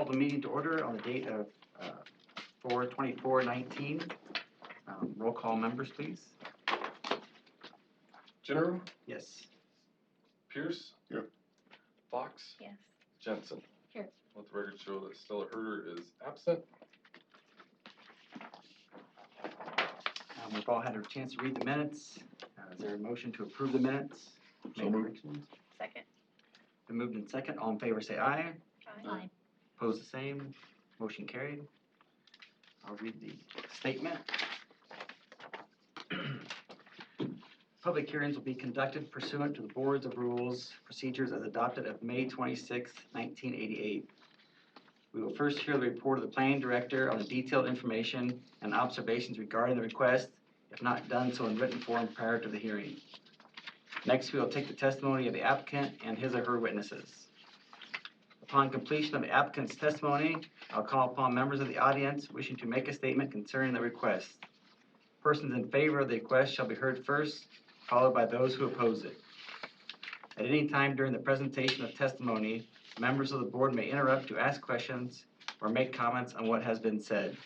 call the meeting to order on the date of 4/24/19. Roll call members, please. Jenner, Yes. Pierce. Here. Fox. Yes. Jensen. Here. Let the record show that Stella Herder is absent. We've all had a chance to read the minutes. Is there a motion to approve the minutes? So Make moved. corrections? Second. Been moved in second. All in favor say aye. Aye. Opposed the same. Motion carried. I'll read the statement. Public hearings will be conducted pursuant to the Boards of Rules procedures as adopted of May 26, 1988. We will first hear the report of the planning director on the detailed information and observations regarding the request, if not done so in written form prior to the hearing. Next, we will take the testimony of the applicant and his or her witnesses. Upon completion of the applicant's testimony, I'll call upon members of the audience wishing to make a statement concerning the request. Persons in favor of the request shall be heard first, followed by those who oppose it. At any time during the presentation of testimony, members of the board may interrupt to ask questions or make comments on what has been said.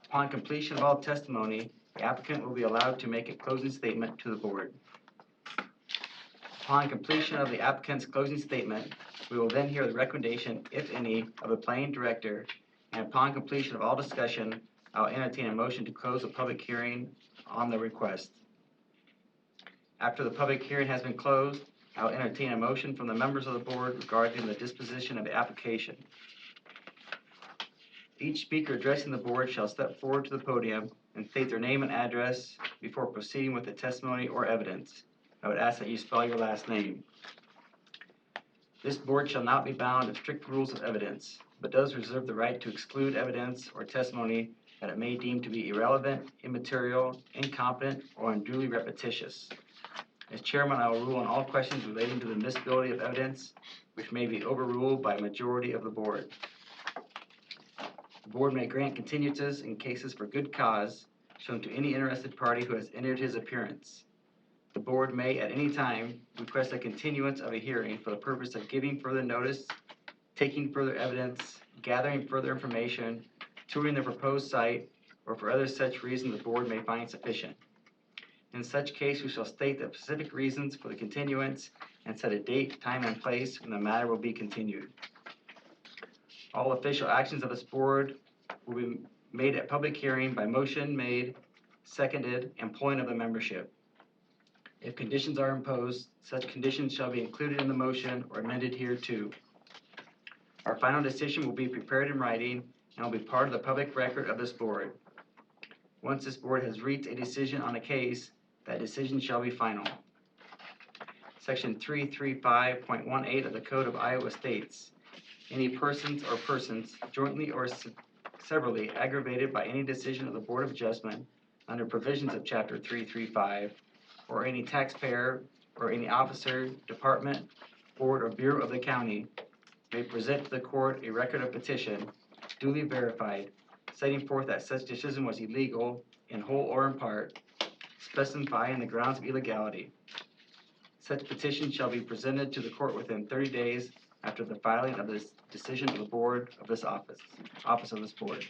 Upon completion of all testimony, the applicant will be allowed to make a closing statement to the board. Upon completion of the applicant's closing statement, we will then hear the recommendation, if any, of the planning director, and upon completion of all discussion, I'll entertain a motion to close the public hearing on the request. After the public hearing has been closed, I'll entertain a motion from the members of the board regarding the disposition of the application. Each speaker addressing the board shall step forward to the podium and state their name and address before proceeding with the testimony or evidence. I would ask that you spell your last name. This board shall not be bound to strict rules of evidence, but does reserve the right to exclude evidence or testimony that it may deem to be irrelevant, immaterial, incompetent, or unduly repetitious. As chairman, I will rule on all questions relating to the admissibility of evidence, which may be overruled by a majority of the board. The board may grant continuances in cases for good cause shown to any interested party who has entered his appearance. The board may at any time request a continuance of a hearing for the purpose of giving further notice, taking further evidence, gathering further information, touring the proposed site, or for other such reason the board may find sufficient. In such case, we shall state the specific reasons for the continuance and set a date, time, and place when the matter will be continued. All official actions of this board will be made at public hearing by motion made, seconded, and polling of the membership. If conditions are imposed, such conditions shall be included in the motion or amended hereto. Our final decision will be prepared in writing and will be part of the public record of this board. Once this board has reached a decision on a case, that decision shall be final. Section 335.18 of the Code of Iowa states, any persons or persons jointly or severally aggravated by any decision of the Board of Adjustment under provisions of Chapter 335, or any taxpayer or any officer, department, board, or bureau of the county may present to the court a record of petition duly verified, setting forth that such decision was illegal in whole or in part, specifying the grounds of illegality. Such petition shall be presented to the court within 30 days after the filing of this decision of the board of this office of this board.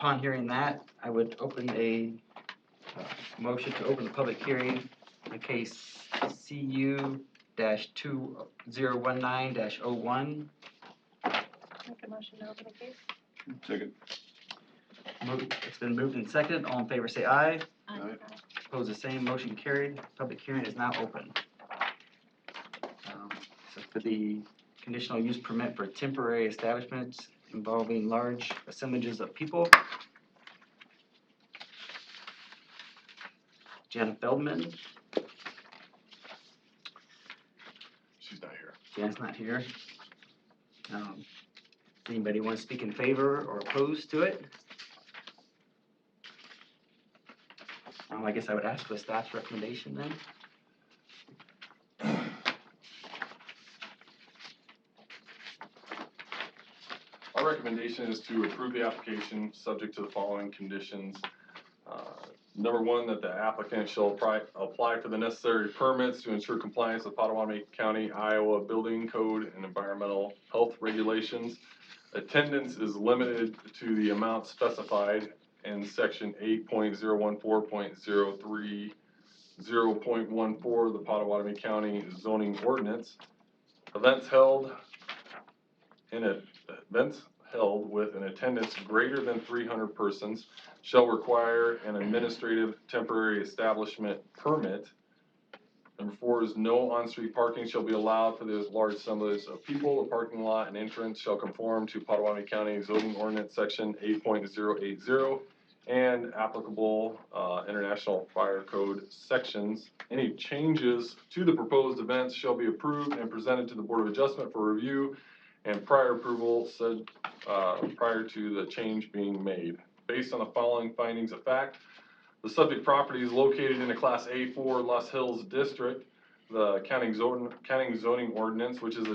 Upon hearing that, I would open a motion to open the public hearing in case CU-2019-01. Make a motion to open the case. Second. It's been moved and seconded. All in favor say aye. Aye. Opposed the same. Motion carried. Public hearing is now open. So for the conditional use permit for temporary establishments involving large assemblages of people. Jan Feldman. She's not here. Jan's not here. Anybody want to speak in favor or opposed to it? I guess I would ask for the staff's recommendation then. Our recommendation is to approve the application subject to the following conditions. Number one, that the applicant shall apply for the necessary permits to ensure compliance with Pottawattamie County, Iowa Building Code and environmental health regulations. Attendance is limited to the amount specified in section 8.014.030.14 of the Pottawattamie County zoning ordinance. Events held with an attendance greater than 300 persons shall require an administrative temporary establishment permit. Number 4 is no on-street parking shall be allowed for those large assemblies of people. The parking lot and entrance shall conform to Pottawattamie County zoning ordinance section 8.080 and applicable International Fire Code sections. Any changes to the proposed events shall be approved and presented to the Board of Adjustment for review and prior approval said prior to the change being made. Based on the following findings of fact, the subject property is located in a Class A4 Los Hills district. The county zoning ordinance, which is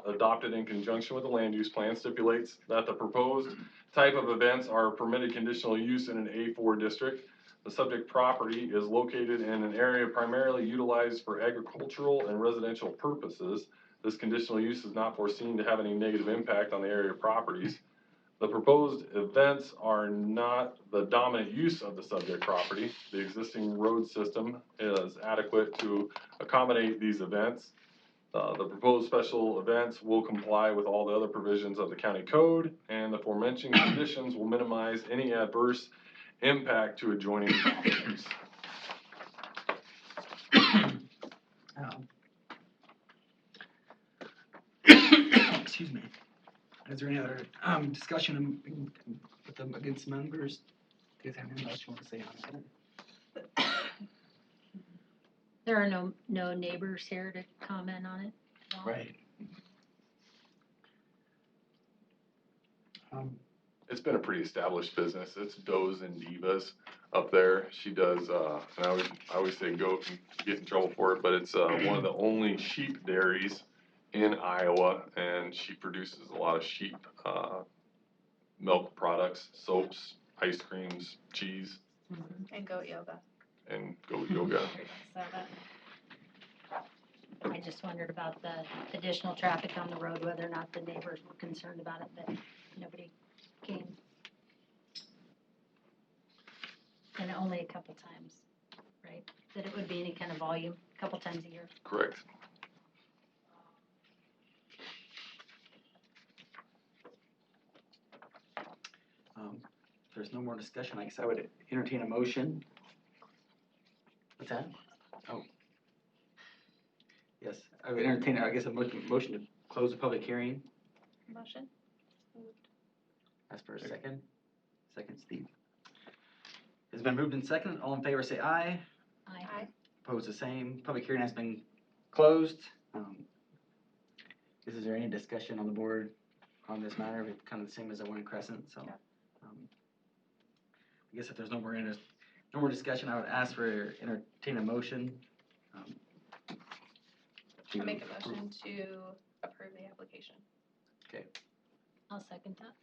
adopted in conjunction with the land use plan, stipulates that the proposed type of events are permitted conditional use in an A4 district. The subject property is located in an area primarily utilized for agricultural and residential purposes. This conditional use is not foreseen to have any negative impact on the area properties. The proposed events are not the dominant use of the subject property. The existing road system is adequate to accommodate these events. The proposed special events will comply with all the other provisions of the county code, and the aforementioned conditions will minimize any adverse impact to adjoining properties. Excuse me. Is there any other discussion with them against members? Do you guys have anything else you want to say on that? There are no neighbors here to comment on it at all? Right. It's been a pretty established business. It's Does and Divas up there. She does, and I always say goat and get in trouble for it, but it's one of the only sheep dairies in Iowa, and she produces a lot of sheep milk products, soaps, ice creams, cheese, And goat yoga. and goat yoga. So that, I just wondered about the additional traffic on the road, whether or not the neighbors were concerned about it, but nobody came. And only a couple times, right? That it would be any kind of volume, a couple times a year. Correct. If there's no more discussion, I guess I would entertain a motion. What's that? Oh. Yes, I would entertain, I guess, a motion to close the public hearing. motion? Ask for a second. Second, Steve. It's been moved in second. All in favor say aye. Aye. Opposed, the same. Public hearing has been closed. Is there any discussion on the board on this matter? It's kind of the same as the one in Crescent, so. Yeah. I guess if there's no more discussion, I would ask for entertain a motion. I make a motion to approve the application. Okay, I'll second that.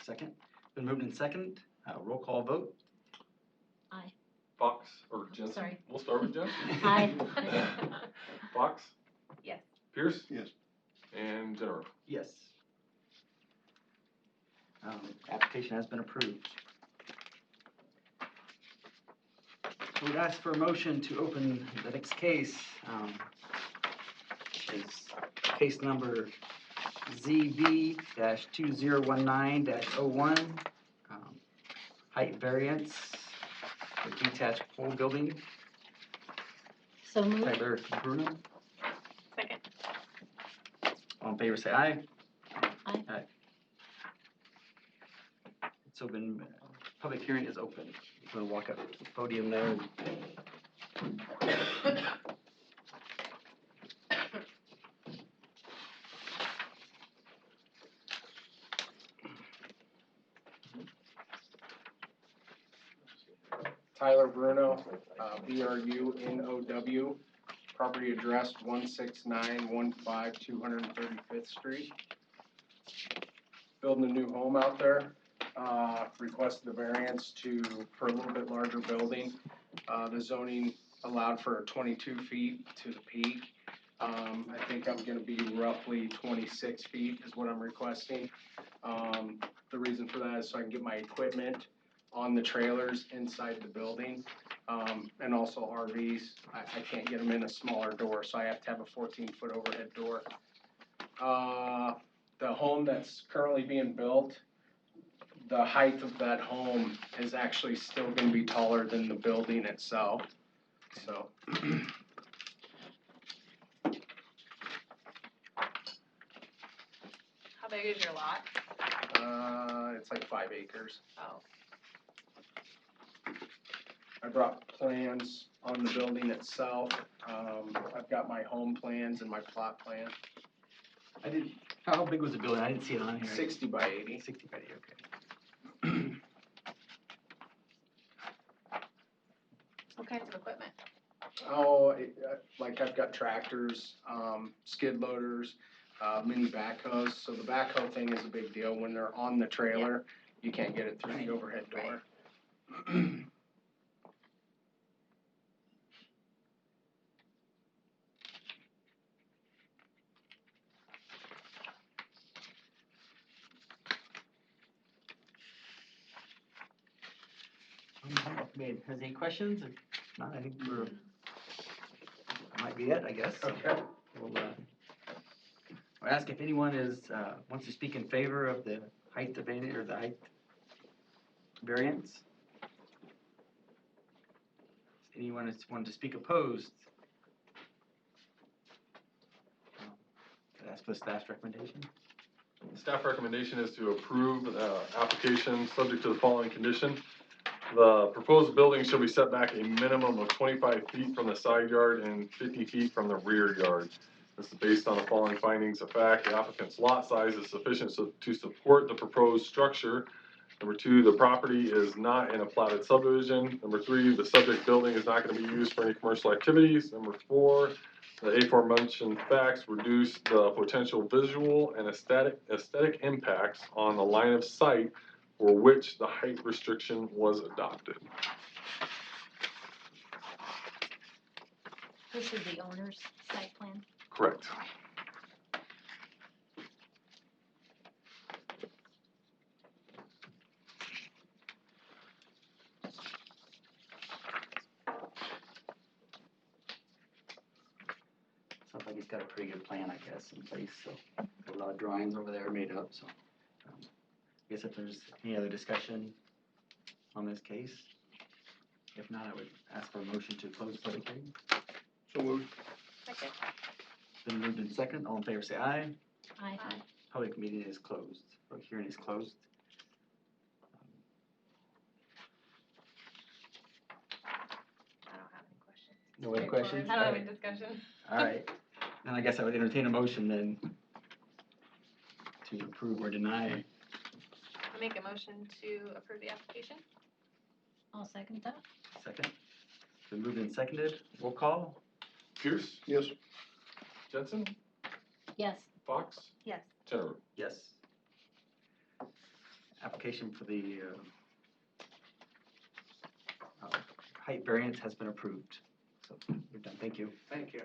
second. Been moved in second. Roll call vote. Aye. Fox or Jensen? Sorry. We'll start with Jensen. Aye. Fox? Yes. Pierce? Yes. And Jenner? Yes. Application has been approved. I would ask for a motion to open the next case. Is case number ZB-2019-01, height variance for detached pole building. So moved. Tyler Bruno. Second. All in favor, say aye. Aye. Aye. It's open, public hearing is open. I'm gonna walk up to the podium there. Tyler Bruno, BRUNOW, property address 16915 235th Street. Building a new home out there, requested the variance for a little bit larger building. The zoning allowed for 22 feet to the peak. I think I'm gonna be roughly 26 feet is what I'm requesting. The reason for that is so I can get my equipment on the trailers inside the building. And also RVs, I can't get them in a smaller door, so I have to have a 14-foot overhead door. The home that's currently being built, the height of that home is actually still gonna be taller than the building itself, so. How big is your lot? It's like 5 acres. Oh, I brought plans on the building itself. I've got my home plans and my plot plan, I didn't, how big was the building? I didn't see it on here. 60 by 80. 60 by 80, okay. what kinds of equipment? Oh, like I've got tractors, skid loaders, mini backhoes. So the backhoe thing is a big deal. When they're on the trailer, you can't get it through the overhead door. Has any questions? If not, I think that might be it, I guess. Okay. We'll ask if anyone wants to speak in favor of the height variance or the height variance. Does anyone want to speak opposed? Could I ask for staff's recommendation? Staff recommendation is to approve the application subject to the following condition. The proposed building shall be set back a minimum of 25 feet from the side yard and 50 feet from the rear yard. This is based on the following findings of fact. The applicant's lot size is sufficient to support the proposed structure. Number 2, the property is not in a platted subdivision. Number 3, the subject building is not going to be used for any commercial activities. Number 4, the aforementioned facts reduce the potential visual and aesthetic impacts on the line of sight for which the height restriction was adopted. This is the owner's site plan. Correct. Sounds like he's got a pretty good plan, I guess, in place, so got a lot of drawings over there made up, so. I guess if there's any other discussion on this case, if not, I would ask for a motion to close the public hearing. So moved. Second. Been moved in second, all in favor say aye. Aye. Public meeting is closed, public hearing is closed. I don't have any questions. No other questions? I don't have any discussion. All right, then I guess I would entertain a motion then to approve or deny. I make a motion to approve the application. I'll second that. Second. Been moved and seconded, roll call. Pierce, Yes. Jensen, Yes. Fox, Yes. Jennifer. Yes. Application for the height variance has been approved. So you're done, thank you. Thank you.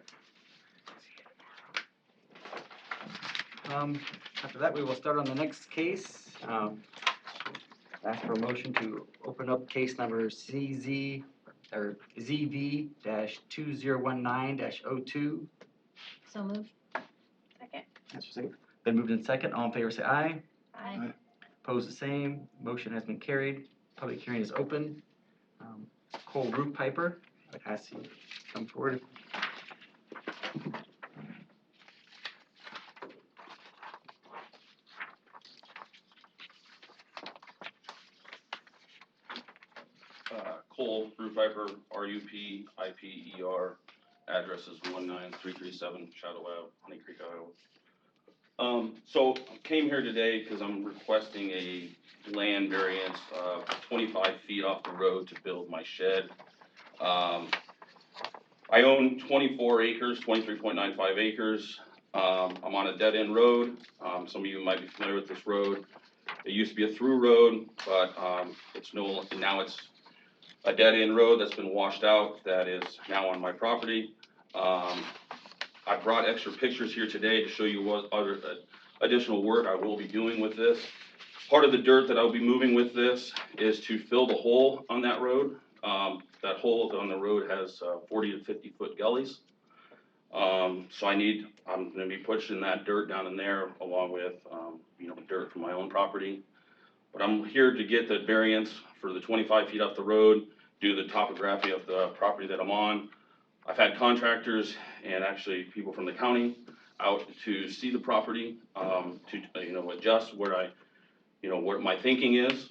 After that, we will start on the next case. Ask for a motion to open up case number ZV-2019-02. So moved. Second. That's for second. Been moved in second, all in favor say aye. Aye. Opposed the same, motion has been carried, public hearing is open. Cole Roof Piper, I'd ask you to come forward. Cole Roof Viper, RUP-IPER, address is 19337 Shadow Ave, Honey Creek, Iowa. So came here today because I'm requesting a land variance, 25 feet off the road to build my shed. I own 24 acres, 23.95 acres. I'm on a dead-end road. Some of you might be familiar with this road. It used to be a through road, but now it's a dead-end road that's been washed out that is now on my property. I brought extra pictures here today to show you what other additional work I will be doing with this. Part of the dirt that I'll be moving with this is to fill the hole on that road. That hole on the road has 40 to 50 foot gullies. So I'm gonna be pushing that dirt down in there along with, dirt from my own property. But I'm here to get the variance for the 25 feet off the road, do the topography of the property that I'm on. I've had contractors and actually people from the county out to see the property, to adjust what my thinking is.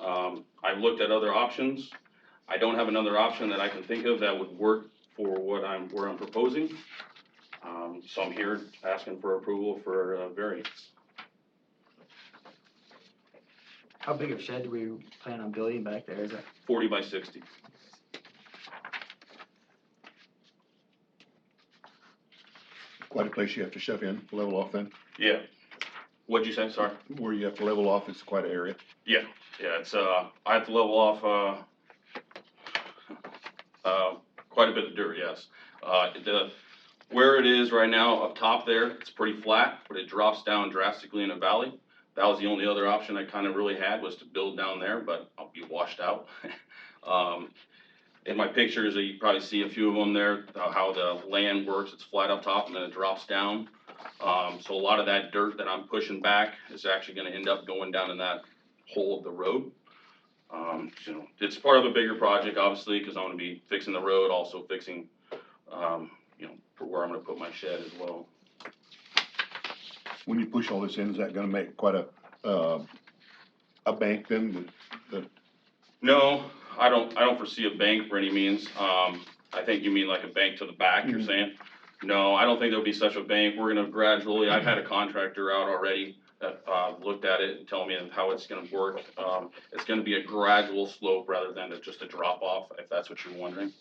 I've looked at other options. I don't have another option that I can think of that would work for where I'm proposing. So I'm here asking for approval for a variance. How big of a shed do we plan on building back there? Is that 40 by 60. Quite a place you have to shove in, level off then. Yeah. What'd you say? Sorry. Where you have to level off, it's quite an area. Yeah. It's I have to level off quite a bit of dirt. Yes. Where it is right now up top there, it's pretty flat, but it drops down drastically in a valley. That was the only other option I kind of really had, was to build down there, but I'll be washed out. In my pictures, you probably see a few of them there, how the land works. It's flat up top and then it drops down. So a lot of that dirt that I'm pushing back is actually going to end up going down in that hole of the road. It's part of a bigger project, obviously, because I'm going to be fixing the road, also fixing, for where I'm going to put my shed as well. When you push all this in, is that gonna make quite a bank then? No, I don't foresee a bank for any means. I think you mean like a bank to the back, you're saying? No, I don't think there'll be such a bank. We're gonna gradually, I've had a contractor out already that, looked at it and told me how it's gonna work. It's gonna be a gradual slope rather than just a drop off, if that's what you're wondering.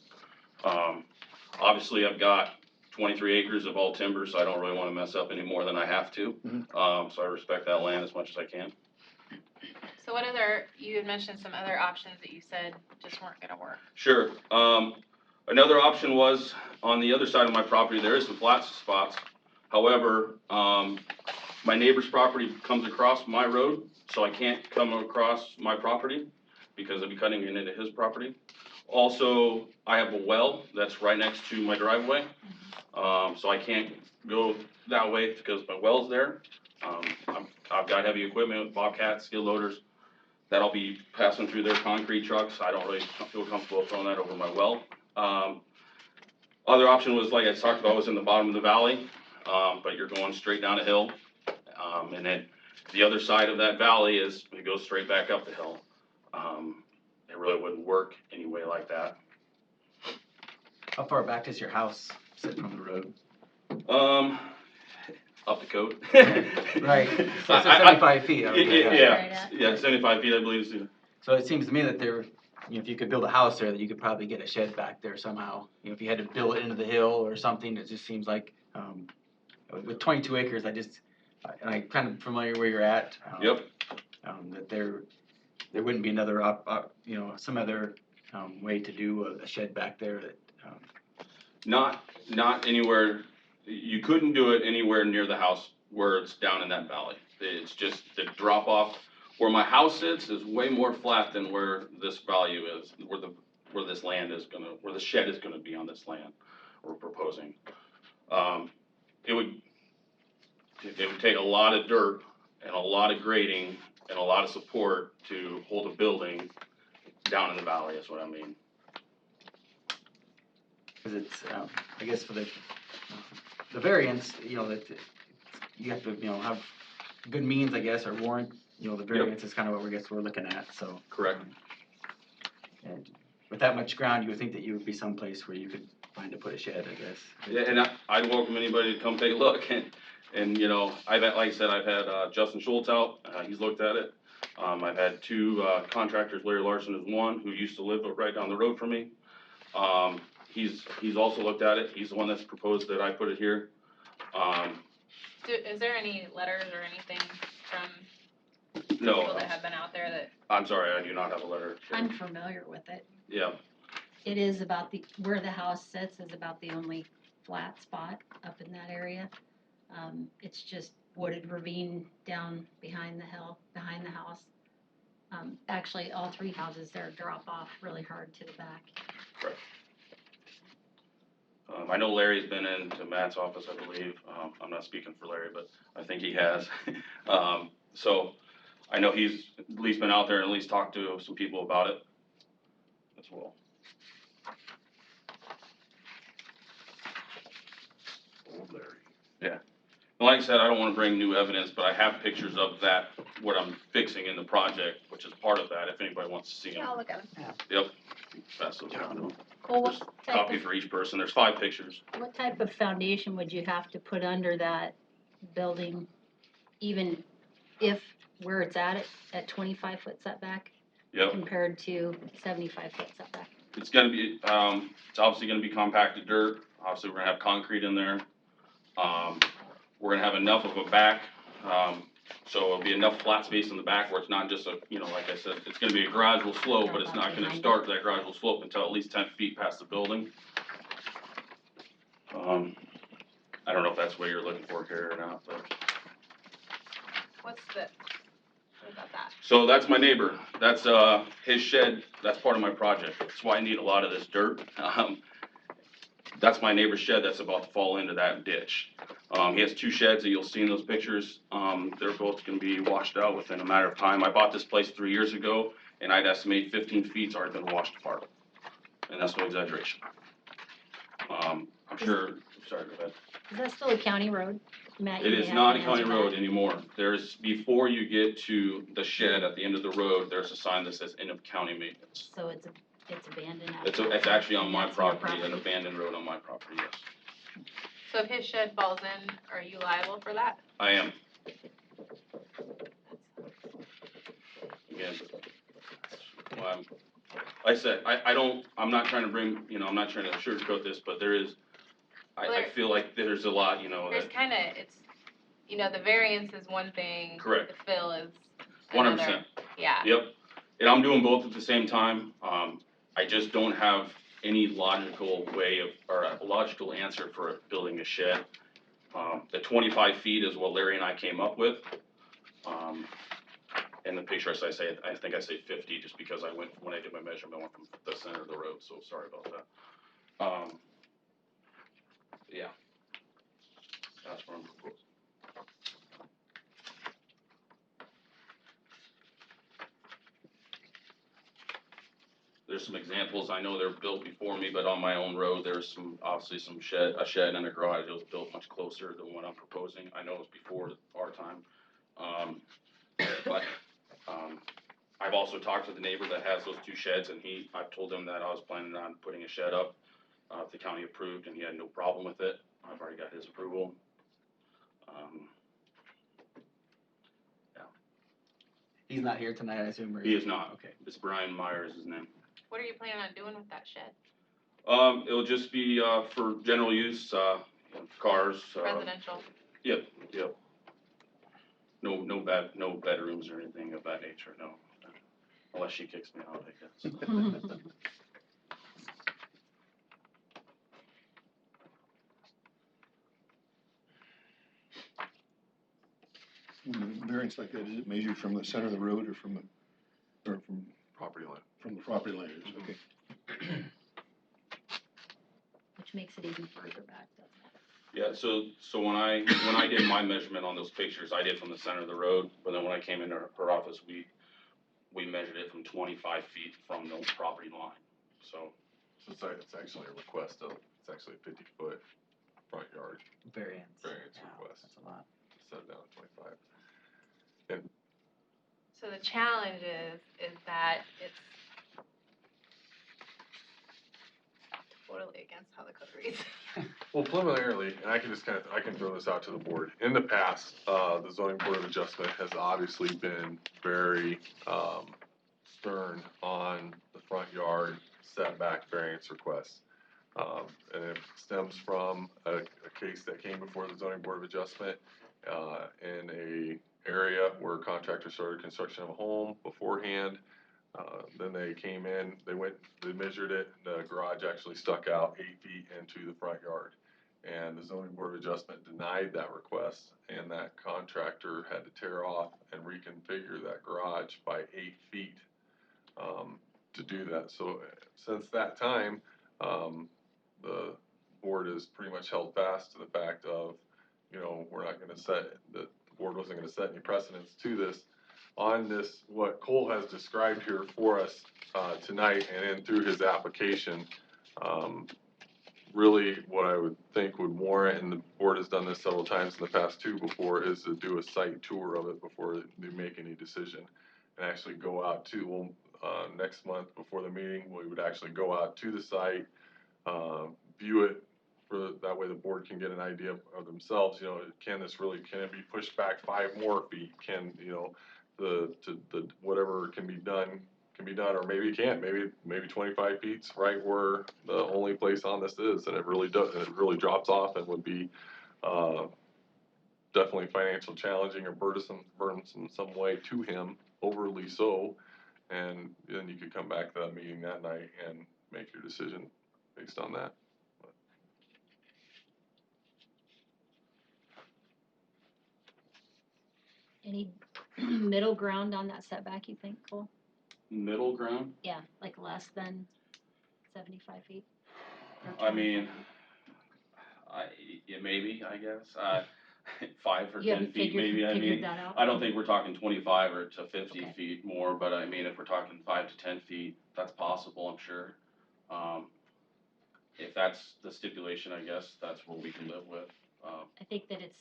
Obviously I've got 23 acres of all timber, so I don't really wanna mess up any more than I have to. So I respect that land as much as I can. So you had mentioned some other options that you said just weren't gonna work. Sure. Another option was, on the other side of my property, there is some flat spots. However, my neighbor's property comes across my road, so I can't come across my property because I'd be cutting it into his property. Also, I have a well that's right next to my driveway, so I can't go that way because my well's there. I've got heavy equipment, bobcats, skid loaders, that'll be passing through their concrete trucks. I don't really feel comfortable throwing that over my well. Other option was, like I talked about, was in the bottom of the valley, but you're going straight down a hill. And then the other side of that valley it goes straight back up the hill. It really wouldn't work anyway like that. how far back does your house sit from the road? Up the code. Right. So it's 75 feet. I would guess. Yeah, 75 feet, I believe. So it seems to me that if you could build a house there, that you could probably get a shed back there somehow. If you had to build it into the hill or something, it just seems like, with 22 acres, I'm kind of familiar where you're at. Yep. That there wouldn't be another some other way to do a shed back there that. Not anywhere, you couldn't do it anywhere near the house where it's down in that valley. It's just the drop off. Where my house sits is way more flat than where this value is, where this land is where the shed is gonna be on this land we're proposing. It would take a lot of dirt and a lot of grading and a lot of support to hold a building down in the valley, is what I mean. Because it's, I guess for the variance, that you have to, have good means, I guess, or warrant, the variance is kind of what we're looking at, so. Correct. And with that much ground, you would think that you would be someplace where you could find to put a shed, I guess. Yeah, and I'd welcome anybody to come take a look, and like I said, I've had Justin Schultz out, he's looked at it. I've had two contractors, Larry Larson is one, who used to live right down the road from me. He's also looked at it. He's the one that's proposed that I put it here. Is there any letters or anything from No, People that have been out there that, I'm sorry, I do not have a letter. I'm familiar with it. Yeah, It is about where the house sits is about the only flat spot up in that area. It's just wooded ravine down behind the hill, behind the house. Actually, all three houses there drop off really hard to the back. I know Larry's been into Matt's office, I believe. I'm not speaking for Larry, but I think he has. So I know he's at least been out there and at least talked to some people about it as well. Old Larry. And like I said, I don't wanna bring new evidence, but I have pictures of that, what I'm fixing in the project, which is part of that, if anybody wants to see them. I'll look at them. Yep. Pass those around. Well, There's a copy for each person. There's 5 pictures. what type of foundation would you have to put under that building, even if where it's at 25-foot setback Yep. compared to 75-foot setback? It's gonna be, it's obviously gonna be compacted dirt. Obviously, we're gonna have concrete in there. We're gonna have enough of a back, so it'll be enough flat space in the back where it's not just a, like I said, it's gonna be a gradual slope, but it's not gonna start that gradual slope until at least 10 feet past the building. I don't know if that's what you're looking for here or not, but. What about that? So that's my neighbor. That's, his shed. That's part of my project. That's why I need a lot of this dirt. That's my neighbor's shed that's about to fall into that ditch. He has 2 sheds that you'll see in those pictures. They're both gonna be washed out within a matter of time. I bought this place 3 years ago, and I'd estimate 15 feet's already been washed apart. And that's no exaggeration. I'm sure, sorry, go ahead. Is that still a county road? Matt, It you may is have not to a county answer road that. anymore. Before you get to the shed at the end of the road, there's a sign that says end of county maintenance. So it's abandoned. It's actually on my That's your property, an abandoned road on my property, yes. So if his shed falls in, are you liable for that? I am. Again, well, like I said, I'm not trying to bring, I'm not trying to sugarcoat this, but there is, I feel like there's a lot, There's that, kinda, it's, the variance is one thing. Correct. The fill is 100%. another. Yeah. Yep, and I'm doing both at the same time. I just don't have any logical way or a logical answer for building a shed. The 25 feet is what Larry and I came up with. In the picture, as I say, I think I say 50 just because when I did my measurement, I went from the center of the road, so sorry about that. Yeah. That's what I'm proposing. There's some examples, I know they're built before me, but on my own road, there's obviously a shed and a garage that was built much closer than what I'm proposing. I know it was before our time. But I've also talked to the neighbor that has those 2 sheds, and I've told him that I was planning on putting a shed up, if the county approved, and he had no problem with it. I've already got his approval. He's not here tonight, I assume, or? He is not. Okay. It's Brian Meyer is his name. What are you planning on doing with that shed? It'll just be, for general use, cars. Residential? Yep. No bedrooms or anything of that nature, no. Unless she kicks me out, I guess. Variance like that, is it measured from the center of the road or from Property line. from the property line? Okay. Which makes it even further back, doesn't it? Yeah, so when I did my measurement on those pictures, I did from the center of the road, but then when I came into her office, we measured it from 25 feet from the property line, so. So it's actually a request it's actually a 50-foot front yard Variance. variance Wow, request, that's a lot. set down at 25. So the challenge is that it's totally against how the code reads. Well, preliminarily, and I can throw this out to the board. In the past, the zoning board of adjustment has obviously been very stern on the front yard setback variance requests. And it stems from a case that came before the zoning board of adjustment in a area where a contractor started construction of a home beforehand. Then they came in, they measured it, the garage actually stuck out 8 feet into the front yard. And the zoning board of adjustment denied that request, and that contractor had to tear off and reconfigure that garage by 8 feet, to do that. So since that time, the board has pretty much held fast to the fact of, we're not gonna the board wasn't gonna set any precedents to this. On this, what Cole has described here for us, tonight and then through his application, really what I would think would warrant, and the board has done this several times in the past too before, is to do a site tour of it before they make any decision. And actually go out to, next month before the meeting, we would actually go out to the site, view it, that way the board can get an idea of themselves, can it be pushed back 5 more feet? Can, the whatever can be done, or maybe it can't, maybe 25 feet's right where the only place on this is, and it really drops off and would be, definitely financial challenging or burdensome in some way to him, overly so, and then you could come back to that meeting that night and make your decision based on that. Any middle ground on that setback, you think, Cole? Middle ground? Yeah, like less than 75 feet? Or I 25 mean, feet? yeah, maybe, I guess, 5 or You 10 haven't feet, maybe, figured that out? I don't think we're talking 25 or to 50 Okay. feet more, but I mean, if we're talking 5 to 10 feet, that's possible, I'm sure. If that's the stipulation, I guess, that's what we can live with. I think that it's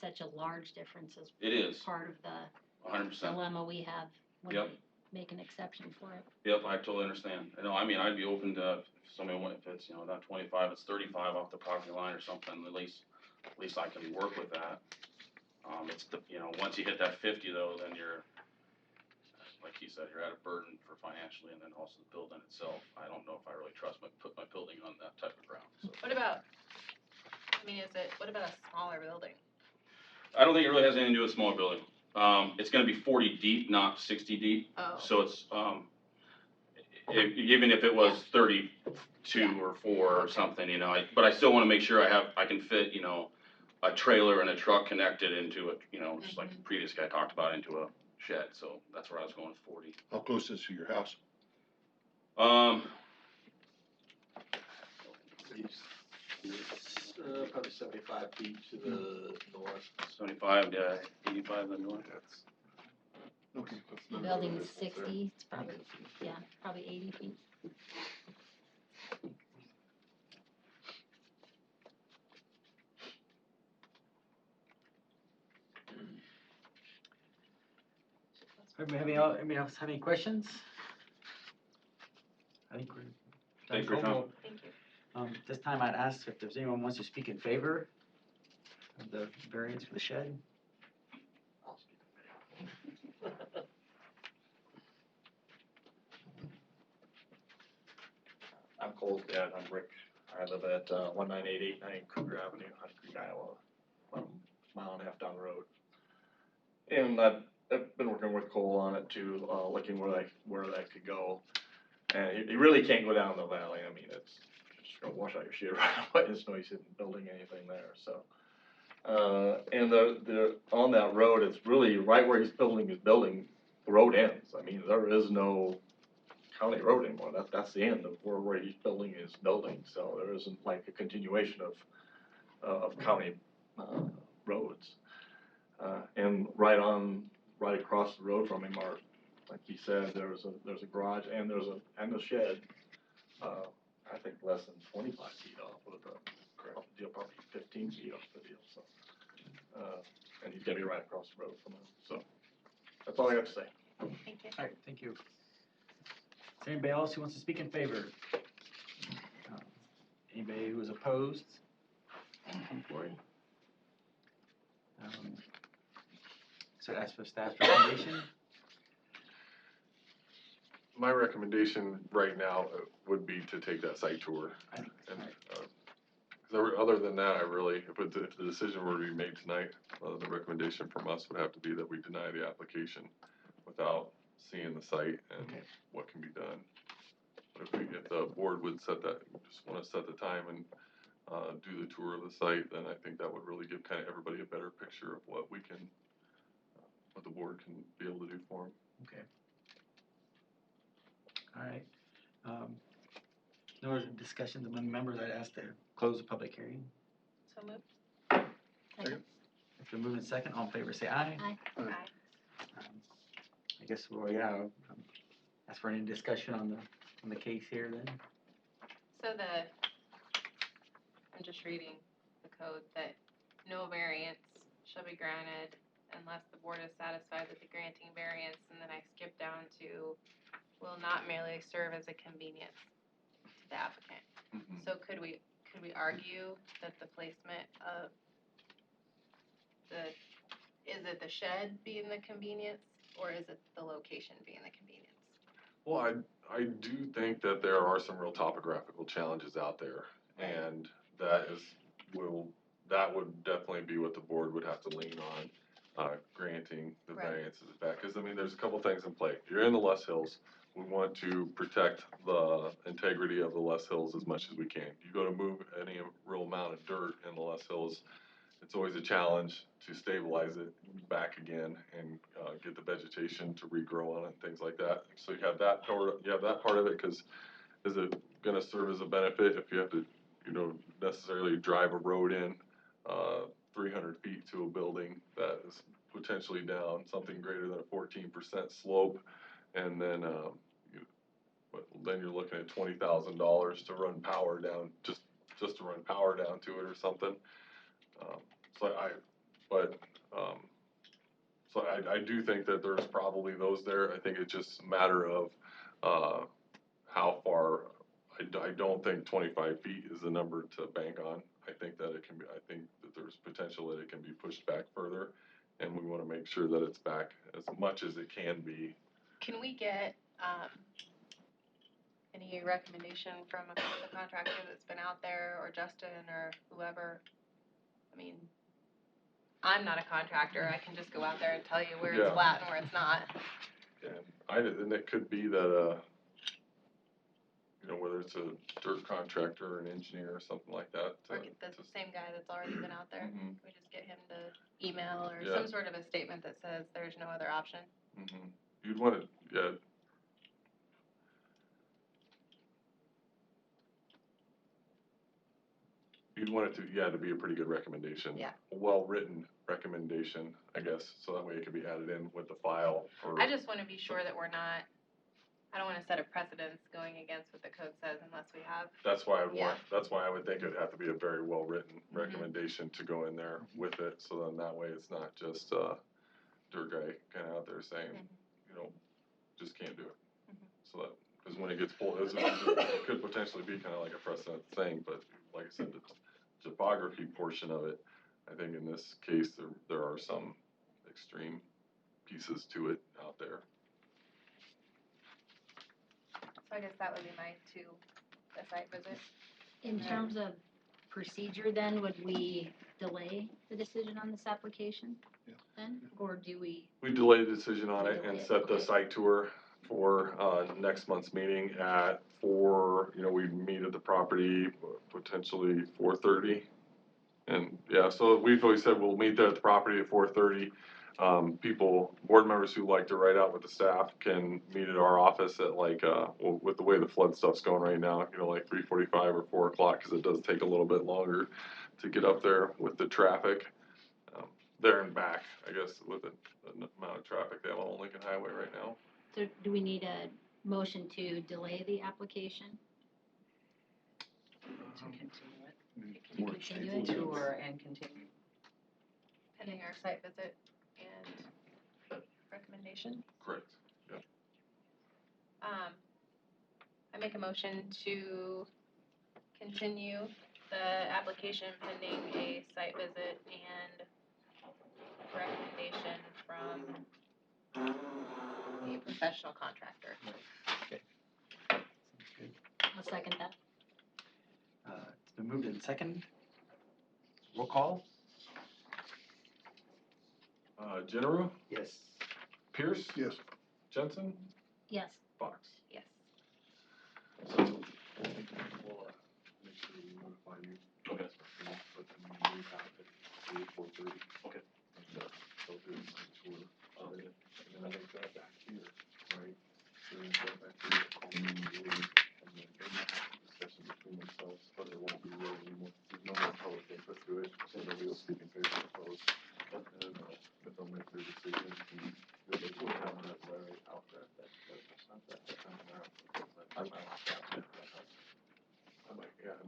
such a large difference as It is, part of the 100%. dilemma we have when Yep. we make an exception for it. Yep, I totally understand. I mean, I'd be open to, if somebody went, if it's, not 25, it's 35 off the property line or something, at least I can work with that. It's the, once you hit that 50 though, then you're, like he said, you're at a burden for financially, and then also the building itself. I don't know if I really trust put my building on that type of ground, so. What about, what about a smaller building? I don't think it really has anything to do with small building. It's gonna be 40 deep, not 60 deep. Oh. So it's, even if it was 32 or 4 or something, but I still wanna make sure I can fit, a trailer and a truck connected into it, just like the previous guy talked about, into a shed, so that's where I was going with 40. How close is it to your house? Probably 75 feet to the north. 75, yeah, 85 in the north. Okay. The building's 60, it's probably, probably 80 feet. Anybody else have any questions? I think we're. Thanks for your time. Thank you. This time I'd ask if there's anyone who wants to speak in favor of the variance for the shed. I'm Cole's dad, I'm Rick. I live at 19889 Cougar Avenue, Honey Creek, Iowa. I'm a mile and a half down the road. And I've been working with Cole on it too, looking where that could go. And you really can't go down the valley. I mean, it's just gonna wash out your shit right away. There's no use in building anything there, so. And the on that road, it's really right where he's building his building, the road ends. I mean, there is no county road anymore. That's the end of where he's building his building. So there isn't like a continuation of county roads. And right across the road from him are, like he said, there's a garage and there's a shed. I think less than 25 feet off of the deal, probably 15 feet off the deal. So, and he's gonna be right across the road from him. So that's all I got to say. Thank you. All right, thank you. Is there anybody else who wants to speak in favor? Anybody who is opposed? Come forward. So as for staff's recommendation? My recommendation right now would be to take that site tour and So other than that, I really, if the decision were to be made tonight, the recommendation from us would have to be that we deny the application without seeing the site and Okay. what can be done. But if the board would set that, just wanna set the time and, do the tour of the site, then I think that would really give kind of everybody a better picture of what we can, what the board can be able to do for them. Okay. All right. No other discussions among members. I'd ask to close the public hearing. So moved. Second. If you're moving second, all in favor, say aye. Aye. Aye. I guess, well, yeah, ask for any discussion on the case here then. So I'm just reading the code that no variance shall be granted unless the board is satisfied with the granting variance, and then I skip down to will not merely serve as a convenience to the applicant. So could we argue that the placement of is it the shed being the convenience, or is it the location being the convenience? Well, I do think that there are some real topographical challenges out there, and that would definitely be what the board would have to lean on, granting the Right. variances back. Because, I mean, there's a couple things in play. You're in the Les Hills. We want to protect the integrity of the Les Hills as much as we can. You go to move any real amount of dirt in the Les Hills, it's always a challenge to stabilize it back again and get the vegetation to regrow on it and things like that. So you have that part of it, because is it gonna serve as a benefit if you have to, necessarily drive a road in 300 feet to a building that is potentially down something greater than a 14% slope, and then then you're looking at $20,000 to run power down, just to run power down to it or something. So I do think that there's probably those there. I think it's just a matter of how far. I don't think 25 feet is the number to bank on. I think that there's potential that it can be pushed back further, and we want to make sure that it's back as much as it can be. Can we get any recommendation from the contractor that's been out there, or Justin, or whoever? I mean, I'm not a contractor. I can just go out there and tell you where Yeah. it's flat and where it's not. And it could be that whether it's a dirt contractor or an engineer or something like that. Or get the same guy that's already been out there. Mhm. Can we just get him to email or Yeah. some sort of a statement that says there's no other option? Mhm. You'd want to, yeah. You'd want it to be a pretty good recommendation. Yeah. A well-written recommendation, I guess, so that way it can be added in with the file for. I just want to be sure that I don't want to set a precedence going against what the code says unless we have. That's why Yeah. that's why I would think it'd have to be a very well-written Mhm. recommendation to go in there with it, so then that way it's not just dirt guy kind of out there saying, just can't do it. So that, because when it gets pulled, it could potentially be kind of like a precedent thing, but like I said, the topography portion of it, I think in this case, there are some extreme pieces to it out there. So I guess that would be my the site visit. In terms of procedure then, would we delay the decision on this application then? Or do we? We delay the decision on We it delay and it, set the okay. site tour for next month's meeting at 4, we meet at the property potentially 4:30. And yeah, so we've always said we'll meet there at the property at 4:30. Board members who like to ride out with the staff can meet at our office at with the way the flood stuff's going right now, like 3:45 or 4 o'clock, because it does take a little bit longer to get up there with the traffic. There and back, I guess, with the amount of traffic they have on Lincoln Highway right now. So do we need a motion to delay the application? To continue it, To continue it? tour and continue. Pending our site visit and recommendation. Correct. Yep. I make a motion to continue the application pending a site visit and recommendation from a professional contractor. Okay. Sounds good. I'll second that. It's been moved in second. Roll call? General, Yes. Pierce, Yes. Jensen, Yes. Fox. Yes. So, We'll, make sure we notify you. Okay. But then we have it at 4:30. Okay. They'll do it next quarter. And then I think that back here, right? They're gonna go back here, call them in the meeting, and then they might have a discussion between themselves, but there won't be really any more, there's no more public input to it, so nobody will speak in favor of those. But they'll make their decision, and they will have that Larry out there, that's not that time around. I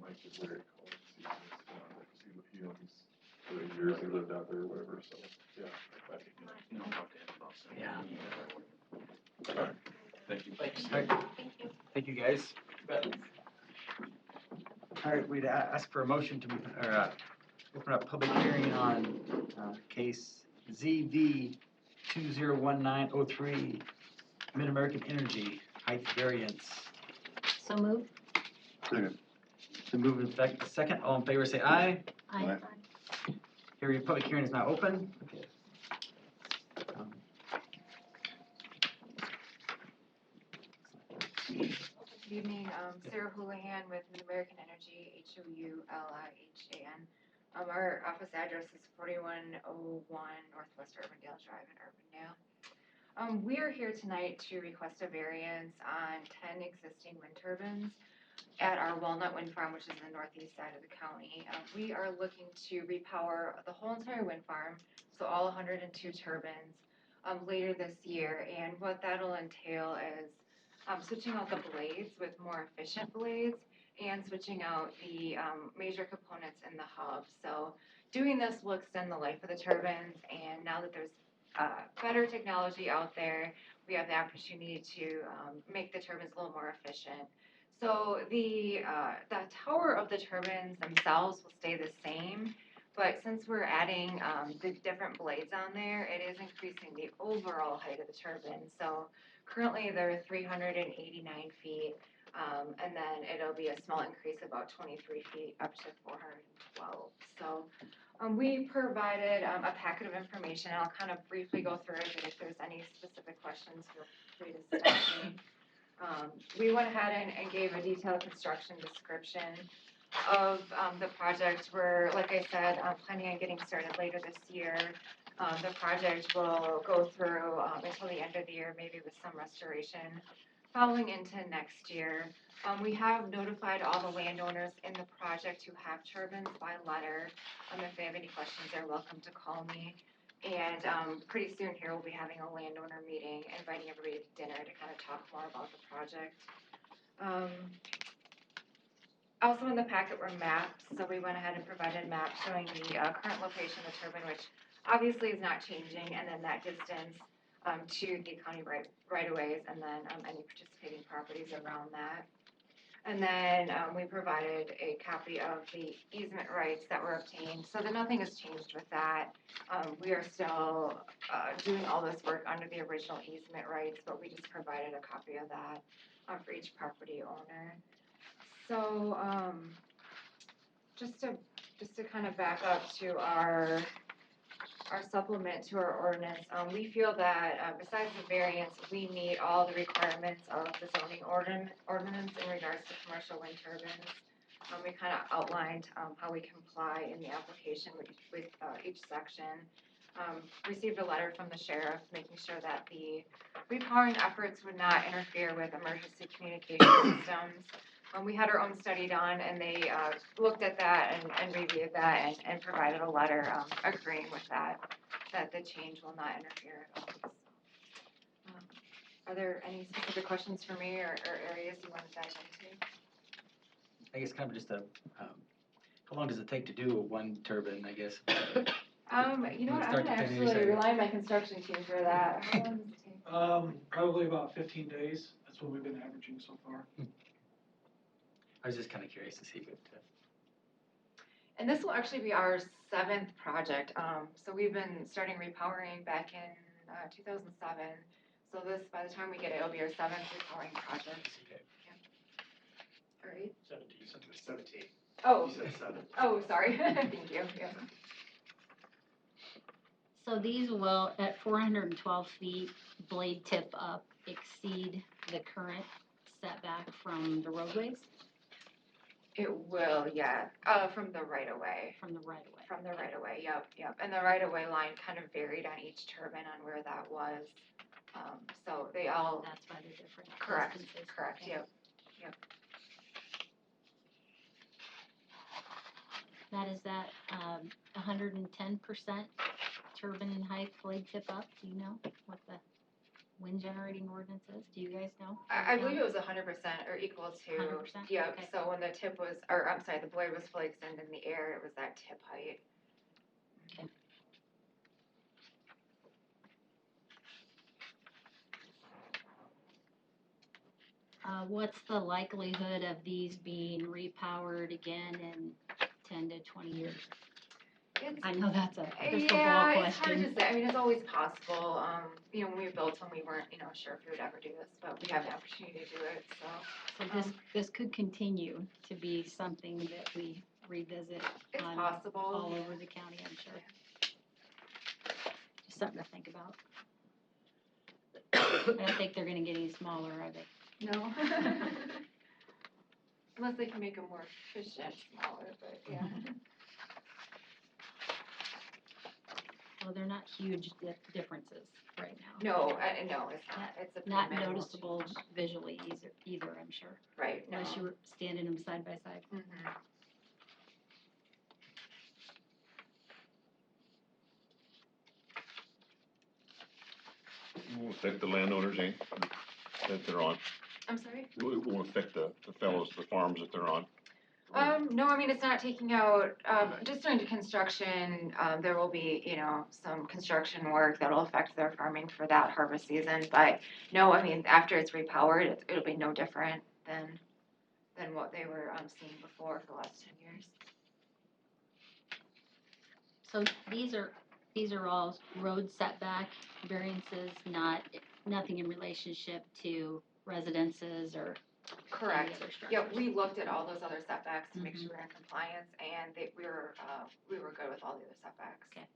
might give Larry a call and see what's going on, because he, you know, he's, for 8 years, he lived out there or whatever, so, yeah. I think, No, I'll talk to him about that. Yeah. All right. Thank you. All right. Thank you, guys. All right, we'd ask for a motion to, open up public hearing on, case ZV 201903, Mid-American Energy height variance. So moved? The move in second, all in favor say aye. Aye. Hearing of public hearing is now open. Okay. Good evening, Sarah Houlihan with Mid-American Energy, Houlihan. Our office address is 4101 Northwest Urbandale Drive in Urbandale. We are here tonight to request a variance on 10 existing wind turbines at our Walnut Wind Farm, which is in the northeast side of the county. We are looking to repower the whole entire wind farm, so all 102 turbines, later this year. And what that'll entail is switching out the blades with more efficient blades and switching out the major components in the hub. So doing this will extend the life of the turbines, and now that there's better technology out there, we have the opportunity to make the turbines a little more efficient. So the tower of the turbines themselves will stay the same, but since we're adding the different blades on there, it is increasing the overall height of the turbine. So currently they're 389 feet, and then it'll be a small increase about 23 feet up to 412. So we provided a packet of information. I'll kind of briefly go through it, and if there's any specific questions, feel free to stop me. We went ahead and gave a detailed construction description of the project. We're, like I said, planning on getting started later this year. The project will go through until the end of the year, maybe with some restoration, following into next year. We have notified all the landowners in the project who have turbines by letter. If they have any questions, they're welcome to call me. And pretty soon here, we'll be having a landowner meeting, inviting everybody to dinner to kind of talk more about the project. Also in the packet were maps, so we went ahead and provided maps showing the current location of the turbine, which obviously is not changing, and then that distance to the county right-of-ways, and then any participating properties around that. And then we provided a copy of the easement rights that were obtained, so that nothing has changed with that. We are still doing all this work under the original easement rights, but we just provided a copy of that for each property owner. So just to kind of back up to our supplement to our ordinance, we feel that besides the variance, we meet all the requirements of the zoning ordinance in regards to commercial wind turbines. We kind of outlined how we comply in the application with each section. Received a letter from the sheriff making sure that the repowering efforts would not interfere with emergency communication systems. We had our own study done, and they looked at that and reviewed that and provided a letter agreeing with that the change will not interfere at all. Are there any specific questions for me or areas you want to dive into? I guess kind of just how long does it take to do a one turbine, I guess? You know what, I'm Start gonna to finish, actually rely on my construction team for that. How long does it take? Probably about 15 days. That's what we've been averaging so far. I was just kind of curious to see, but. And this will actually be our 7th project. So we've been starting repowering back in 2007. So this, by the time we get it, it'll be our 7th repowering project. Okay. Yeah. All right. 17. Oh, You said 7. oh, sorry, thank you, yeah. So these will, at 412 feet, blade tip up, exceed the current setback from the roadways, It will, yeah, from the right of way. from the right of way. From the right of way, yep, yep, and the right of way line kind of varied on each turbine on where that was. So they all, That's why they're different correct, distances. correct, Okay. yep. That is that 110% turbine height blade tip up. Do you know what the wind generating ordinance is? Do you guys know? I believe it was 100% or equal to, 100%? yep, Okay. so when the tip was, or I'm sorry, the blade was fully extended in the air, it was that tip height. What's the likelihood of these being repowered again in 10 to 20 years? I know that's a crystal ball Yeah, it's hard question. to say, I mean, it's always possible, you know, when we built them, we weren't, you know, sure if we would ever do this, but we have the opportunity to do it, so. So this could continue to be something that we revisit It's on possible. all over the county, I'm sure. Just something to think about. I don't think they're gonna get any smaller, are they? No. Unless they can make them more efficient, smaller, but yeah. Well, they're not huge differences right now. No, no, it's not, it's a pretty Not minimal noticeable change. visually either, I'm sure, Right, no. unless you were standing them side by side. Mhm. Won't affect the landowners, eh, that they're on. I'm sorry? It won't affect the fellows, the farms that they're on. No, I mean, it's not taking out, just during the construction, there will be, you know, some construction work that'll affect their farming for that harvest season, but no, I mean, after it's repowered, it'll be no different than what they were, seeing before for the last 10 years. So these are all road setback variances, nothing in relationship to residences or Correct. any other structures. Yeah, we looked at all those other setbacks to make Mhm. sure we're in compliance, and we were good with all the other setbacks. Okay.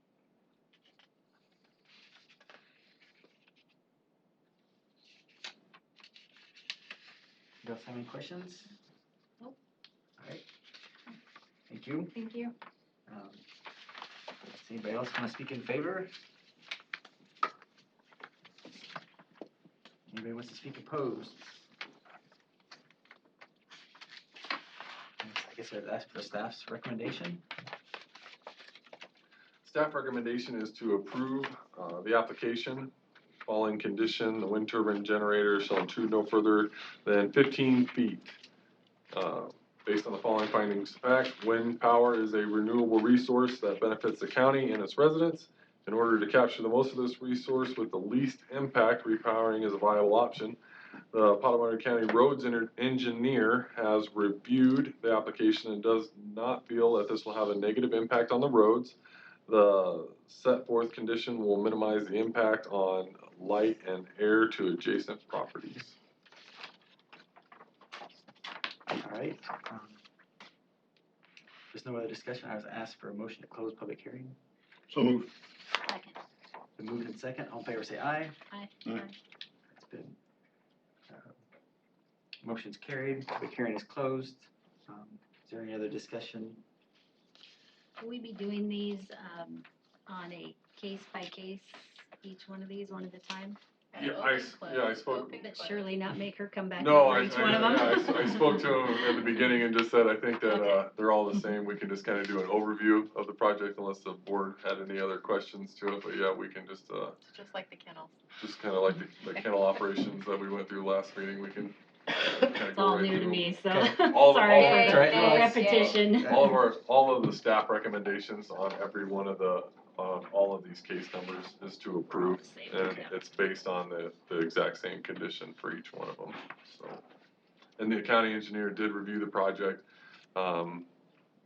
You guys have any questions? Nope. All right. Thank you. Thank you. Does anybody else want to speak in favor? Anybody wants to speak opposed? I guess I'd ask for staff's recommendation. Staff recommendation is to approve the application. Following condition, the wind turbine generator shall intrude no further than 15 feet. Based on the following findings of fact, wind power is a renewable resource that benefits the county and its residents. In order to capture the most of this resource with the least impact, repowering is a viable option. The Pottawattamie County Roads Engineer has reviewed the application and does not feel that this will have a negative impact on the roads. The set forth condition will minimize the impact on light and air to adjacent properties. All right. There's no other discussion. I was asked for a motion to close public hearing. So moved. Second. Been moved in second. All in favor say aye. Aye. Aye. That's been, motion's carried. Public hearing is closed. Is there any other discussion? Will we be doing these on a case by case, each one of these, one at a time? I spoke. But surely not make her come back No, over each one of them? I spoke to him at the beginning and just said, I think that, Okay. they're all the same. We can just kind of do an overview of the project unless the board had any other questions to it, but yeah, we can just, Just like the kennels. just kind of like the kennel operations that we went through last meeting, we can kind of It's go all right new to through. me, so Okay. sorry All- for right. the No, it's- repetition. All of the staff recommendations on every one of the, all of these case numbers is to approve. And it's based on the exact same condition for each one of them, so. And the county engineer did review the project.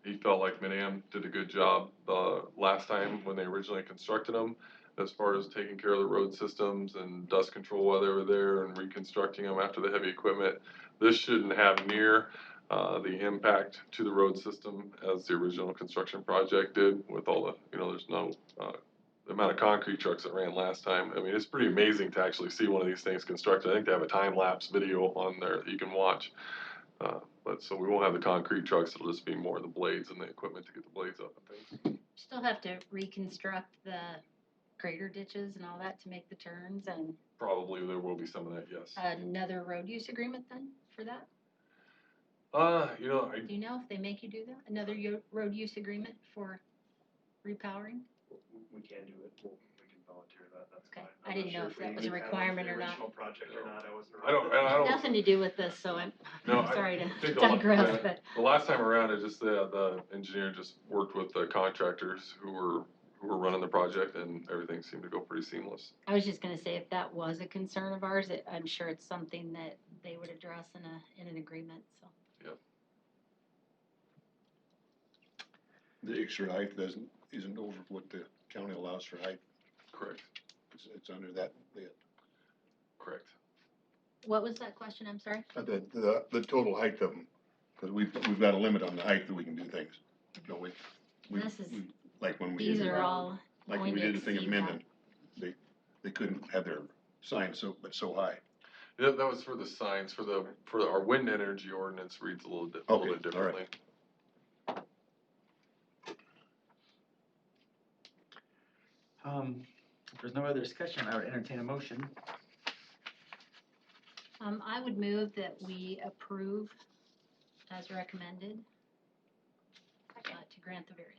He felt like Mid-Am did a good job the last time when they originally constructed them, as far as taking care of the road systems and dust control while they were there and reconstructing them after the heavy equipment. This shouldn't have near the impact to the road system as the original construction project did with all the, there's no, the amount of concrete trucks that ran last time. I mean, it's pretty amazing to actually see one of these things constructed. I think they have a time-lapse video on there that you can watch. But so we won't have the concrete trucks, it'll just be more of the blades and the equipment to get the blades up and things. Still have to reconstruct the grader ditches and all that to make the turns, and Probably there will be some of that, yes. another road use agreement then for that? I Do you know if they make you do that? Another road use agreement for repowering? We can do it, we can volunteer that, that's Okay. fine. I I'm didn't not know sure if that we was a had it requirement for or the not. original project or not, I wasn't I don't, and I don't. Nothing to do with this, so I'm No, I sorry to think digress, but. the last time around, it just, the engineer just worked with the contractors who were running the project, and everything seemed to go pretty seamless. I was just gonna say, if that was a concern of ours, I'm sure it's something that they would address in an agreement, so. The extra height isn't over what the county allows for height. Correct, It's under that, correct. What was that question? I'm sorry? the total height of them, because we've got a limit on the height that we can do things. No, we, This is, like when we these did, are all like when going we to did the thing at exceed that. Minden, they couldn't have their sign so high. Yeah, that was for the signs, for our wind energy ordinance reads a little bit Okay, all right. differently. If there's no other discussion, I would entertain a motion. I would move that we approve as recommended to grant the variance.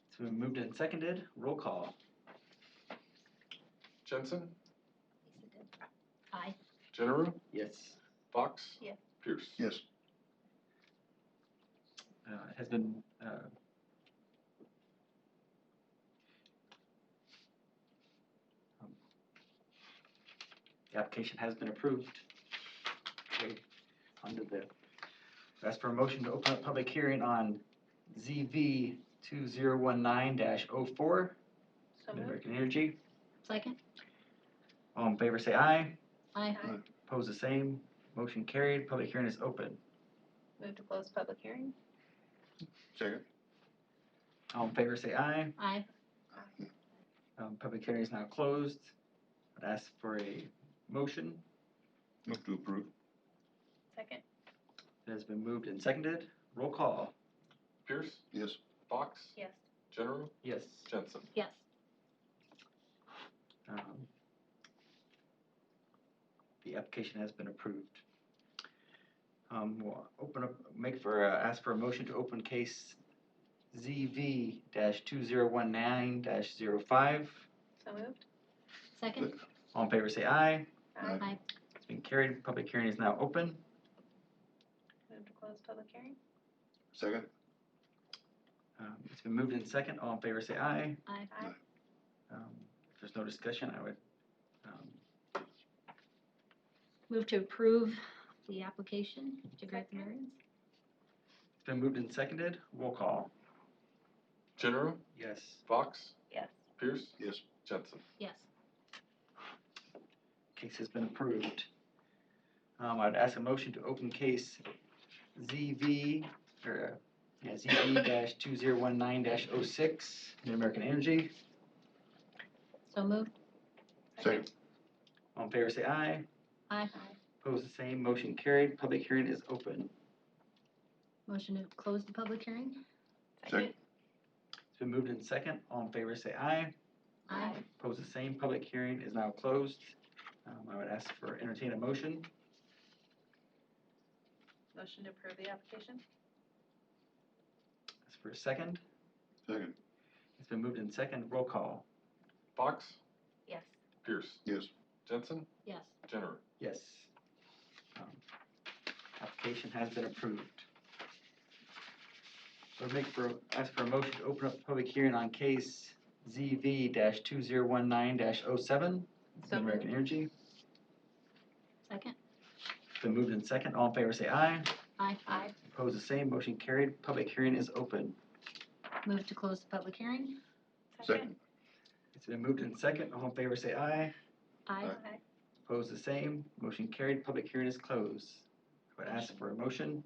It's been moved and seconded. Roll call. Jensen, Lisa did. Aye. Jenneru, Yes. Fox? Yes. Pierce? Yes, It has been, the application has been approved. Okay, under the, ask for a motion to open up public hearing on ZV 2019-04, So moved. American Energy. Second? All in favor, say aye. Aye. Opposed, the same. Motion carried. Public hearing is open. Move to close public hearing. second, All in favor, say aye. Aye. Public hearing is now closed. I'd ask for a motion. move to approve. Second. It has been moved and seconded. Roll call. Pierce? Yes, Fox? Yes. Jenneru, Yes. Jensen? Yes. The application has been approved. We'll open up, ask for a motion to open case ZV-2019-05. So moved. Second? All in favor, say aye. Aye. Aye. It's been carried. Public hearing is now open. Move to close public hearing. second, It's been moved in second. All in favor, say aye. Aye. If there's no discussion, I would, Move to approve the application to grant the variance? it's been moved and seconded. Roll call. Jenneru, Yes. Fox? Yes. Pierce? yes, Jensen? Yes. Case has been approved. I'd ask a motion to open case ZV-2019-06, Mid-American Energy. So moved? second, All in favor, say aye. Aye. Opposed, the same. Motion carried. Public hearing is open. Motion to close the public hearing? second, It's been moved in second. All in favor, say aye. Aye. Opposed, the same. Public hearing is now closed. I would ask for entertain a motion. Motion to approve the application. Ask for a second. second, It's been moved in second. Roll call. Fox? Yes. Pierce? yes, Jensen? Yes. Jenneru? Yes. Application has been approved. Ask for a motion to open up public hearing on case ZV-2019-07, So American moved. Energy. Second? It's been moved in second. All in favor, say aye. Aye. Aye. Opposed, the same. Motion carried. Public hearing is open. Move to close the public hearing? second, It's been moved in second. All in favor, say aye. Aye. Aye. Opposed, the same. Motion carried. Public hearing is closed. I would ask for a motion.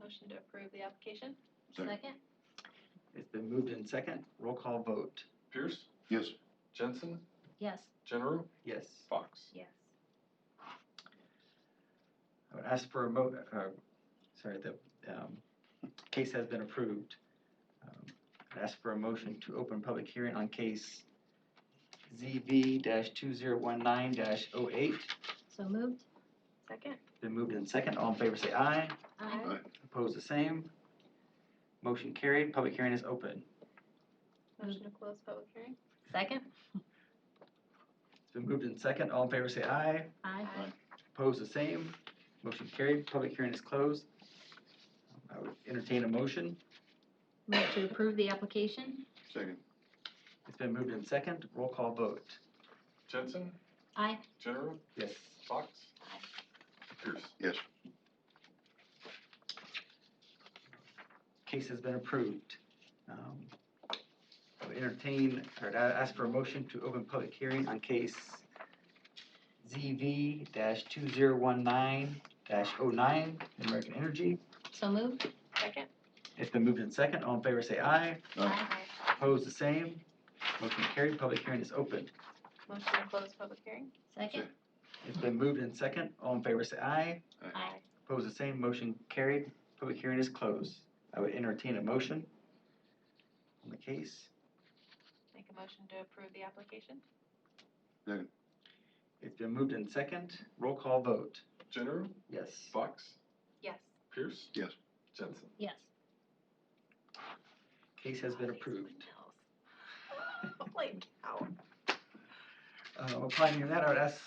Motion to approve the application? Second? It's been moved in second. Roll call vote. Pierce, Yes. Jensen, Yes. General, Yes. Fox. Yes. I would ask for a the case has been approved. I'd ask for a motion to open public hearing on case ZV-2019-08. So moved? Second? Been moved in second. All in favor say aye. Aye. Opposed, the same. Motion carried. Public hearing is open. Motion to close public hearing? Second? It's been moved in second. All in favor say aye. Aye. Opposed, the same. Motion carried. Public hearing is closed. I would entertain a motion. Move to approve the application? Second. It's been moved in second. Roll call vote. Jensen, Aye. General, Yes. Fox. Pierce. Yes. Case has been approved. I would entertain, or ask for a motion to open public hearing on case ZV-2019-09, American Energy. So moved? Second? It's been moved in second. All in favor say aye. Aye. Opposed, the same. Motion carried. Public hearing is open. Motion to close public hearing? Second? It's been moved in second. All in favor say aye. Aye. Opposed, the same. Motion carried. Public hearing is closed. I would entertain a motion on the case. Make a motion to approve the application? Second. It's been moved in second. Roll call vote. General, Yes. Fox, Yes. Pierce. Yes. Jensen. Yes. Case has been approved. Holy cow. Applying to that, I would ask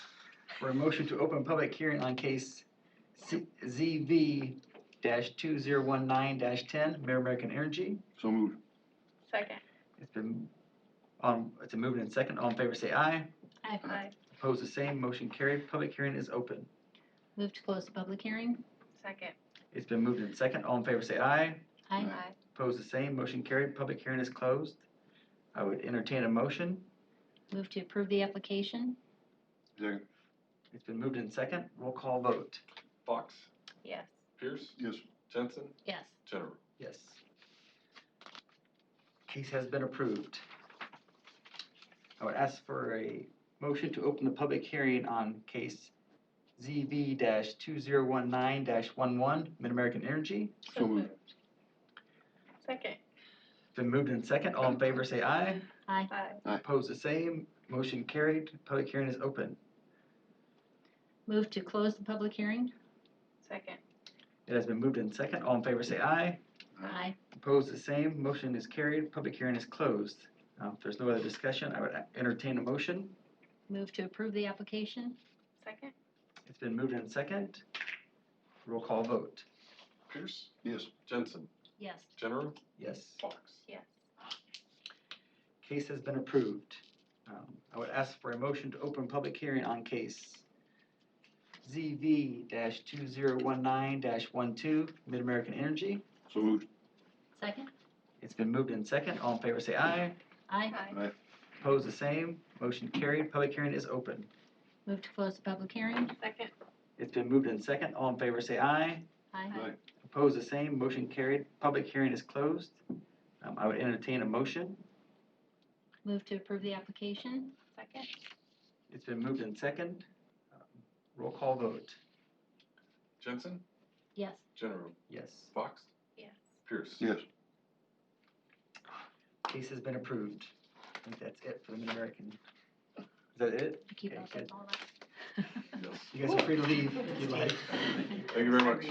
for a motion to open public hearing on case ZV-2019-10, American Energy. So moved. Second? It's been moved in second. All in favor say aye. Aye. Aye. Opposed, the same. Motion carried. Public hearing is open. Move to close the public hearing? Second? It's been moved in second. All in favor say aye. Aye. Aye. Opposed, the same. Motion carried. Public hearing is closed. I would entertain a motion. Move to approve the application? Second. It's been moved in second. Roll call vote. Fox, Yes. Pierce, Yes. Jensen, Yes. General. Yes. Case has been approved. I would ask for a motion to open the public hearing on case ZV-2019-11, Mid-American Energy. So moved. Second? It's been moved in second. All in favor say aye. Aye. Aye. Opposed, the same. Motion carried. Public hearing is open. Move to close the public hearing? Second? It has been moved in second. All in favor say aye. Aye. Opposed, the same. Motion is carried. Public hearing is closed. If there's no other discussion, I would entertain a motion. Move to approve the application? Second? It's been moved in second. Roll call vote. Pierce, Yes. Jensen, Yes. General, Yes. Fox. Yes. Case has been approved. I would ask for a motion to open public hearing on case ZV-2019-12, Mid-American Energy. So moved. Second? It's been moved in second. All in favor say aye. Aye. Aye. Opposed, the same. Motion carried. Public hearing is open. Move to close the public hearing? Second? It's been moved in second. All in favor say aye. Aye. Aye. Opposed, the same. Motion carried. Public hearing is closed. I would entertain a motion. Move to approve the application? Second? It's been moved in second. Roll call vote. Jensen, Yes. General, Yes. Fox, Yes. Pierce. Yes. Case has been approved. I think that's it for the Mid-American. Is that it? To keep Okay, up good. with all that. Yes. You guys are free to leave if you'd like. Thank you very much. I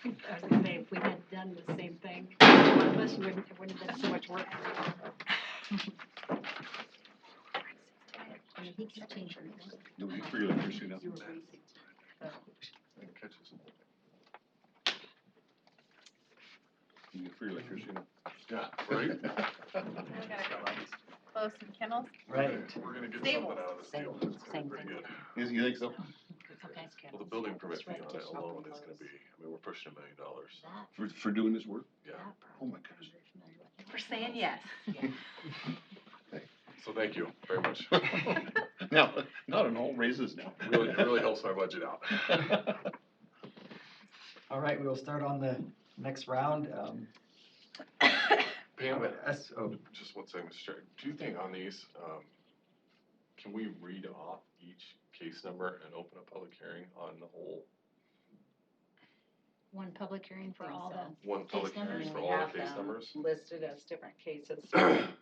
was gonna say, if we had done the same thing, one of us, it wouldn't have been so much work. I mean, he can change it. You'll be free like you're soon up. You were racing. Catches. You get free like you're soon up. Yeah, right? We gotta close some kennels. Right. We're gonna get Stable. something out of this deal. Same- It's gonna same be pretty thing. good. You think so? It's okay. Well, the building permit It's fee right on to it shop alone and is gonna close. be, we're pushing $1 million. That, For doing this work? Yeah. that Oh my part, gosh. I'm very familiar with. For saying yes. So thank you very much. Now, not an all raises now. Really helps my budget out. All right, we will start on the next round. Pam, Oh, just one second, Mr. Chair. Do you think on these, can we read off each case number and open a public hearing on the whole, One public hearing for all the, one public Case hearing numbers? for all the case numbers? Listed as different cases.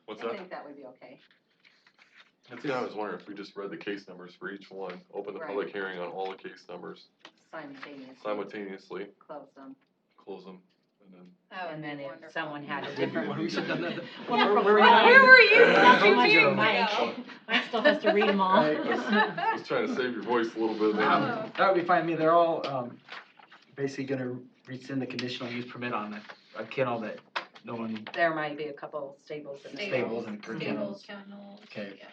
What's I that? think that would be okay. That's what I was wondering, if we just read the case numbers for each one, open the public Right. hearing on all the case numbers Simultaneously. simultaneously, Close them. close them, and then. That would And be then if wonderful. someone had a we different. should have done that. Wonderful. Where Where were you Not so 2 much years of Mike. ago? Mike still has to read them all. I was trying to save your voice a little bit there. That would be fine. I mean, they're all, basically gonna rescind the conditional use permit on a kennel that no one, There might be a couple stables in the Stables and Stables, kennels. kennels, Okay. yeah.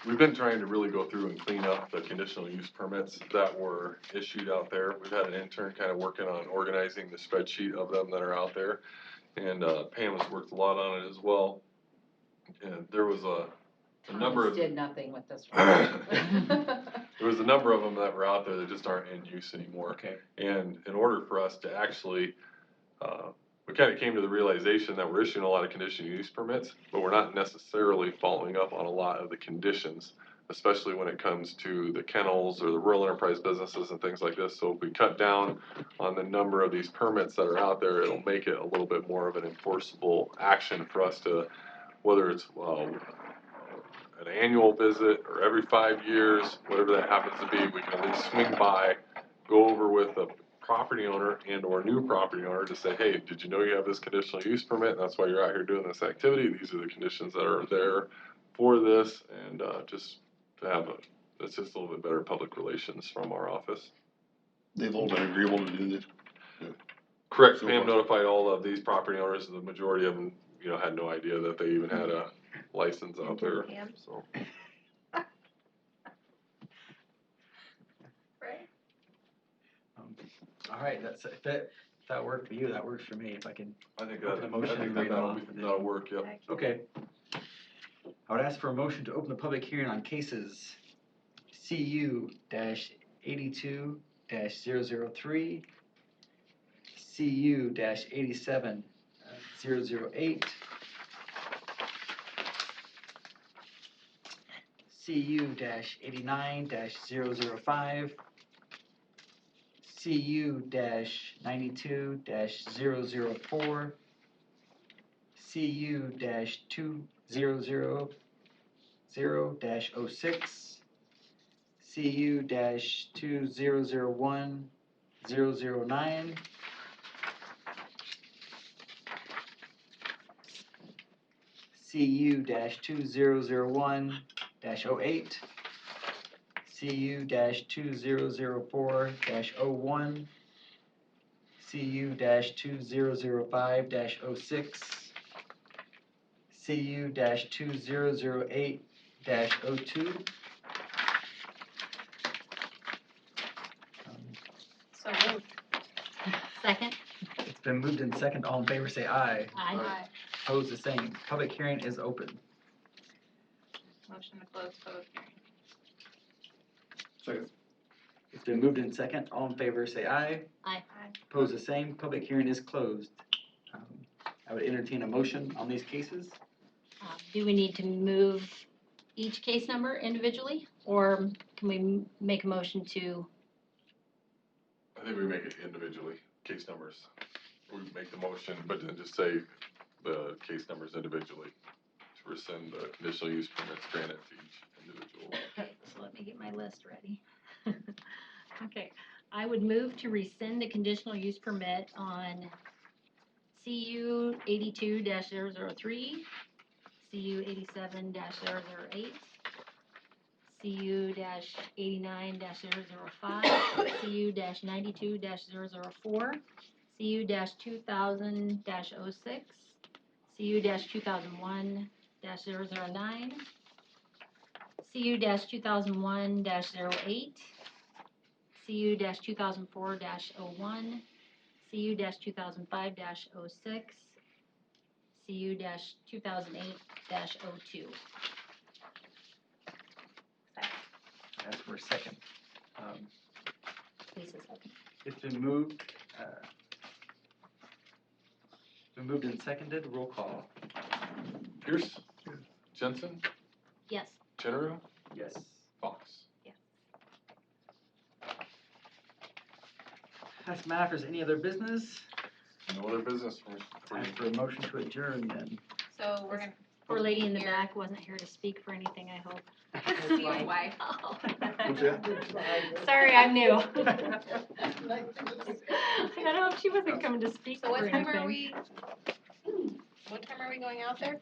We've been trying to really go through and clean up the conditional use permits that were issued out there. We've had an intern kind of working on organizing the spreadsheet of them that are out there. And Pam has worked a lot on it as well. And there was a number Thomas of, did nothing with this one. there was a number of them that were out there that just aren't in use anymore. okay. And in order for us to actually, we kind of came to the realization that we're issuing a lot of conditional use permits, but we're not necessarily following up on a lot of the conditions, especially when it comes to the kennels or the rural enterprise businesses and things like this. So if we cut down on the number of these permits that are out there, it'll make it a little bit more of an enforceable action for us to, whether it's an annual visit or every 5 years, whatever that happens to be, we can at least swing by, go over with a property owner and or new property owner to say, hey, did you know you have this conditional use permit? And that's why you're out here doing this activity. These are the conditions that are there for this, and just to have it's just a little bit better public relations from our office. They've all been agreeable to do this. Correct. So Pam far. notified all of these property owners, the majority of them, had no idea that they even had a license out there, Pam. so. Right? All right, if that worked for you, that works for me, if I can. I think Open a motion and read them off, and then- that'll work, yep. Okay. I would ask for a motion to open the public hearing on cases CU-82-003, CU-87-008, CU-89-005, CU-92-004, CU-2000-06, CU-2001-009, CU-2001-08, CU-2004-01, CU-2005-06, CU-2008-02. So moved. Second? It's been moved in second. All in favor say aye. Aye. Opposed, the same. Public hearing is open. Motion to close public hearing. Second. It's been moved in second. All in favor say aye. Aye. Opposed, the same. Public hearing is closed. I would entertain a motion on these cases. Do we need to move each case number individually, or can we make a motion to, I think we make it individually, case numbers. We make the motion, but then just say the case numbers individually to rescind the conditional use permits granted to each individual. so let me get my list ready. Okay, I would move to rescind the conditional use permit on CU 82-003, CU 87-008, CU 89-005, CU 92-004, CU 2000-06, CU 2001-009, CU 2001-08, CU 2004-01, CU 2005-06, CU 2008-02. Ask for a second. Please a second. It's been moved Been moved and seconded, roll call. Pierce? Jensen? Yes. General? Yes. Fox? Ask Matt if there's any other business. No other business for you. Ask for a motion to adjourn then. So we're gonna. Poor lady in the back wasn't here to speak for anything, I hope. Steve's wife. What's that? Sorry, I'm new. I don't know if she wasn't coming to speak So for what anything. time are we, what time are we going out there?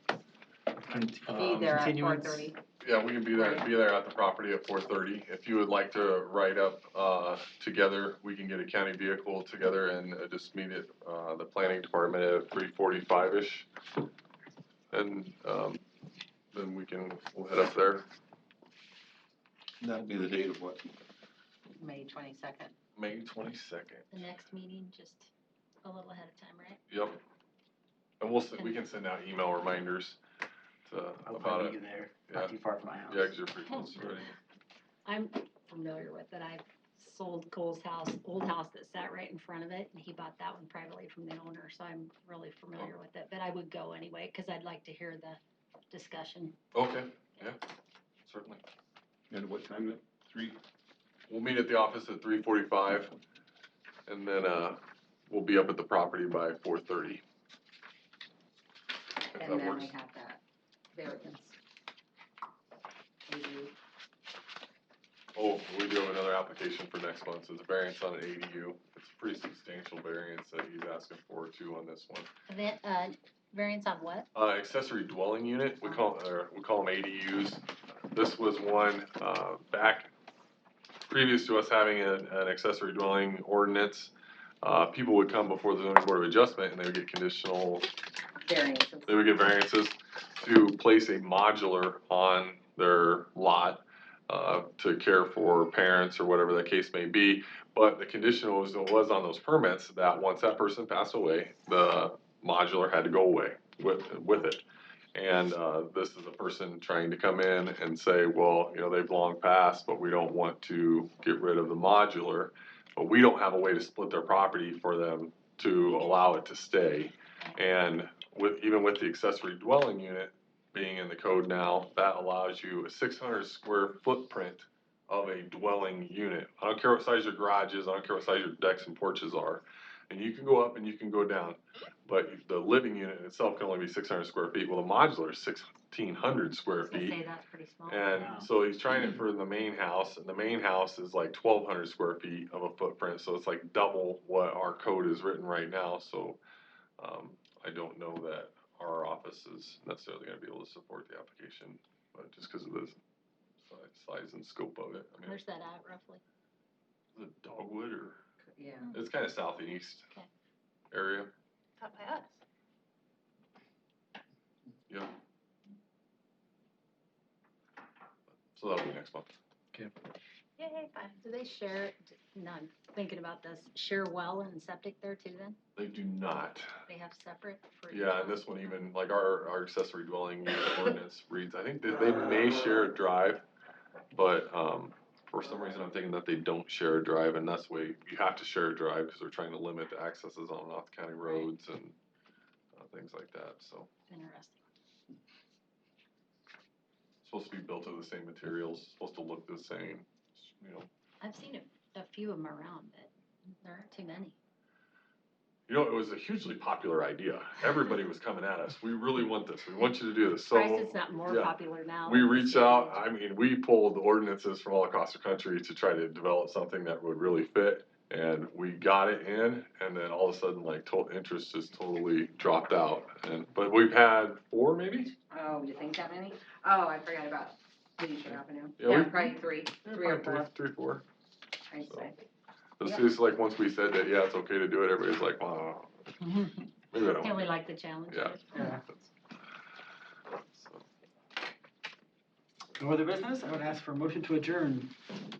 Be there at 4:30. Yeah, we can be there at the property at 4:30. If you would like to ride up, together, we can get a county vehicle together and just meet at, the planning department at 3:45-ish. And, then we'll head up there. That'll be the date of what? May 22nd. May 22nd. The next meeting, just a little ahead of time, right? Yep. And we can send out email reminders I'll about probably it. be there, Yeah. not too far from my house. Yeah, 'cause you're pretty close already. I'm familiar with it. I've sold Cole's house, old house that sat right in front of it, and he bought that one privately from the owner, so I'm really familiar with it. But I would go anyway, because I'd like to hear the discussion. Okay, yeah, certainly. And what time? 3? We'll meet at the office at 3:45, and then, we'll be up at the property by 4:30. If that works. have that variance. Oh, we do have another application for next month, it's a variance on an ADU. It's a pretty substantial variance that he's asking for too on this one. Variance on what? Accessory dwelling unit, we call them ADUs. This was one, back previous to us having an accessory dwelling ordinance. People would come before the zoning board of adjustment and they would get conditional, Variances. they would get variances to place a modular on their lot, to care for parents or whatever the case may be. But the condition was on those permits that once that person passed away, the modular had to go away with it. And, this is a person trying to come in and say, well, they've long passed, but we don't want to get rid of the modular. But we don't have a way to split their property for them to allow it to stay. And even with the accessory dwelling unit being in the code now, that allows you a 600 square footprint of a dwelling unit. I don't care what size your garage is, I don't care what size your decks and porches are. And you can go up and you can go down, but the living unit itself can only be 600 square feet. Well, the modular is 1,600 square I was gonna feet. say that's pretty small. And Wow. so he's trying it for the main house, and the main house is like 1,200 square feet of a footprint, so it's like double what our code is written right now, so, I don't know that our office is necessarily gonna be able to support the application, but just because of the size and scope of it. I mean, Where's that at roughly? is it Dogwood or, Yeah. it's kind of southeast Okay. area, It's up by us. yeah. So that'll be next month. Yay, fun. Do they share, no, I'm thinking about this, share well and septic there too then? They do not. They have separate for each Yeah, and one? this one even, like our accessory dwelling unit ordinance reads, I think that they may share a drive, but, for some reason I'm thinking that they don't share a drive, and that's the way, you have to share a drive, because they're trying to limit the accesses on and off the county roads and, things like that, so. Interesting. Supposed to be built of the same materials, supposed to look the same, I've seen a few of them around, but there aren't too many. It was a hugely popular idea. Everybody was coming at us. We really want this. We want you to do this. So Surprised it's not more yeah. popular now. We than reached it's out. been. I mean, we pulled ordinances from all across the country to try to develop something that would really fit. And we got it in, and then all of a sudden, like, interest just totally dropped out. But we've had 4, maybe? Oh, you think that many? Oh, I forgot about Leisure Avenue. Yeah, Yeah, we- probably 3 or 4, 3, 4. I'd So. say. It's just like once we said that, yeah, it's okay to do it. Everybody's like, wow. Maybe I don't. Yeah, we like the challenge. Yeah. Yeah. So. No other business? I would ask for a motion to adjourn.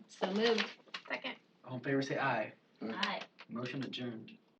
So moved. Second. All in favor, say aye. Aye. Motion adjourned.